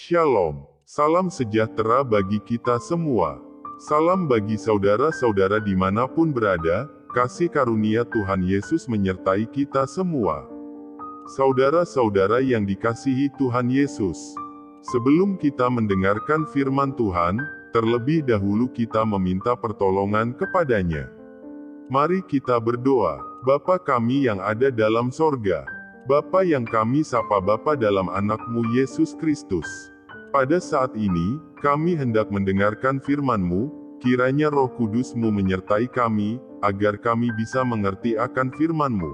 Shalom, salam sejahtera bagi kita semua. Salam bagi saudara-saudara dimanapun berada, kasih karunia Tuhan Yesus menyertai kita semua. Saudara-saudara yang dikasihi Tuhan Yesus, sebelum kita mendengarkan firman Tuhan, terlebih dahulu kita meminta pertolongan kepadanya. Mari kita berdoa. Bapa kami yang ada dalam sorga, Bapa yang kami sapa Bapa dalam anak-Mu Yesus Kristus. Pada saat ini, kami hendak mendengarkan firman-Mu, kiranya Roh Kudus-Mu menyertai kami, agar kami bisa mengerti akan firman-Mu.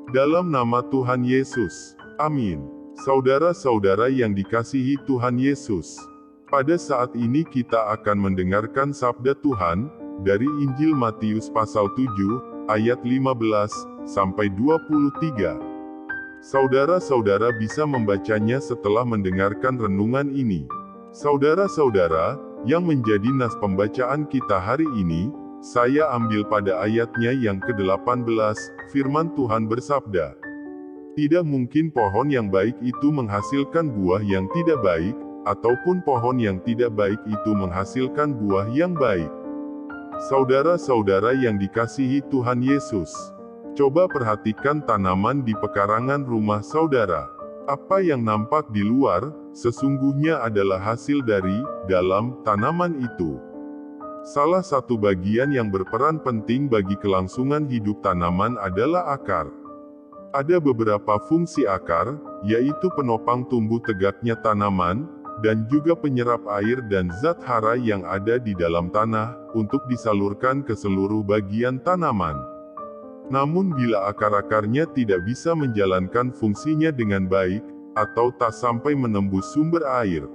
Dalam nama Tuhan Yesus, amin. Saudara-saudara yang dikasihi Tuhan Yesus, pada saat ini kita akan mendengarkan sabda Tuhan, dari Injil Matius pasal 7, ayat 15, sampai 23. Saudara-saudara bisa membacanya setelah mendengarkan renungan ini. Saudara-saudara, yang menjadi nas pembacaan kita hari ini, saya ambil pada ayatnya yang ke-18, firman Tuhan bersabda, "Tidak mungkin pohon yang baik itu menghasilkan buah yang tidak baik, ataupun pohon yang tidak baik itu menghasilkan buah yang baik." Saudara-saudara yang dikasihi Tuhan Yesus, coba perhatikan tanaman di pekarangan rumah saudara. Apa yang nampak di luar, sesungguhnya adalah hasil dari dalam tanaman itu. Salah satu bagian yang berperan penting bagi kelangsungan hidup tanaman adalah akar. Ada beberapa fungsi akar, yaitu penopang tumbuh tegaknya tanaman, dan juga penyerap air dan zat hara yang ada di dalam tanah, untuk disalurkan ke seluruh bagian tanaman. Namun bila akar-akarnya tidak bisa menjalankan fungsinya dengan baik, atau tak sampai menembus sumber air,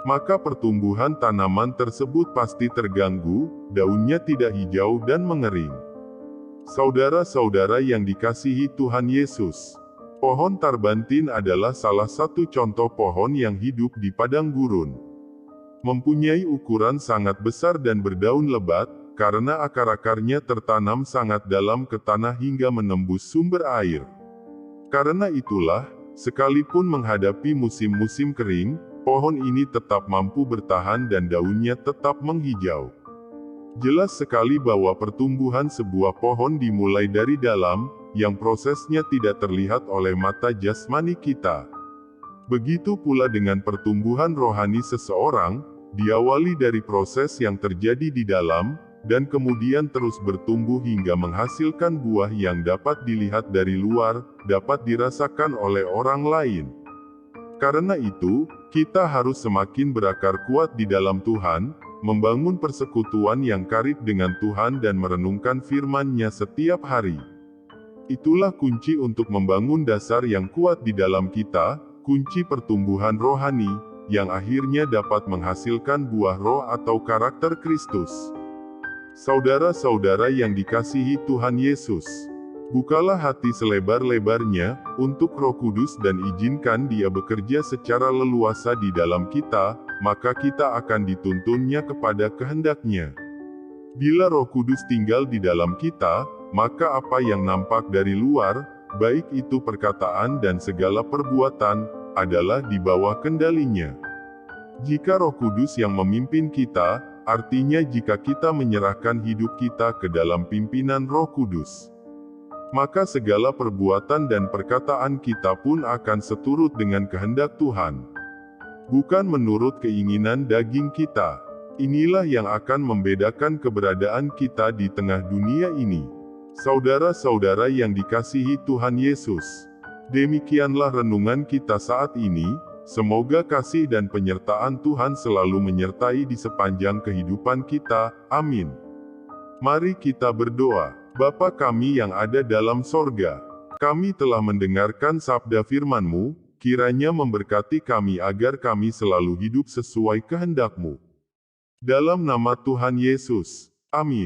maka pertumbuhan tanaman tersebut pasti terganggu, daunnya tidak hijau dan mengering. Saudara-saudara yang dikasihi Tuhan Yesus, pohon tarbantin adalah salah satu contoh pohon yang hidup di padang gurun. Mempunyai ukuran sangat besar dan berdaun lebat, karena akar-akarnya tertanam sangat dalam ke tanah hingga menembus sumber air. Karena itulah, sekalipun menghadapi musim-musim kering, pohon ini tetap mampu bertahan dan daunnya tetap menghijau. Jelas sekali bahwa pertumbuhan sebuah pohon dimulai dari dalam, yang prosesnya tidak terlihat oleh mata jasmani kita. Begitu pula dengan pertumbuhan rohani seseorang, diawali dari proses yang terjadi di dalam, dan kemudian terus bertumbuh hingga menghasilkan buah yang dapat dilihat dari luar, dapat dirasakan oleh orang lain. Karena itu, kita harus semakin berakar kuat di dalam Tuhan, membangun persekutuan yang karib dengan Tuhan dan merenungkan firman-Nya setiap hari. Itulah kunci untuk membangun dasar yang kuat di dalam kita, kunci pertumbuhan rohani, yang akhirnya dapat menghasilkan buah roh atau karakter Kristus. Saudara-saudara yang dikasihi Tuhan Yesus, bukalah hati selebar-lebarnya, untuk Roh Kudus dan izinkan Dia bekerja secara leluasa di dalam kita, maka kita akan dituntunnya kepada kehendak-Nya. Bila Roh Kudus tinggal di dalam kita, maka apa yang nampak dari luar, baik itu perkataan dan segala perbuatan, adalah di bawah kendali-Nya. Jika Roh Kudus yang memimpin kita, artinya jika kita menyerahkan hidup kita ke dalam pimpinan Roh Kudus, maka segala perbuatan dan perkataan kita pun akan seturut dengan kehendak Tuhan, bukan menurut keinginan daging kita. Inilah yang akan membedakan keberadaan kita di tengah dunia ini. Saudara-saudara yang dikasihi Tuhan Yesus, demikianlah renungan kita saat ini. Semoga kasih dan penyertaan Tuhan selalu menyertai di sepanjang kehidupan kita. Amin. Mari kita berdoa. Bapa kami yang ada dalam sorga, kami telah mendengarkan sabda firman-Mu, kiranya memberkati kami agar kami selalu hidup sesuai kehendak-Mu. Dalam nama Tuhan Yesus. Amin.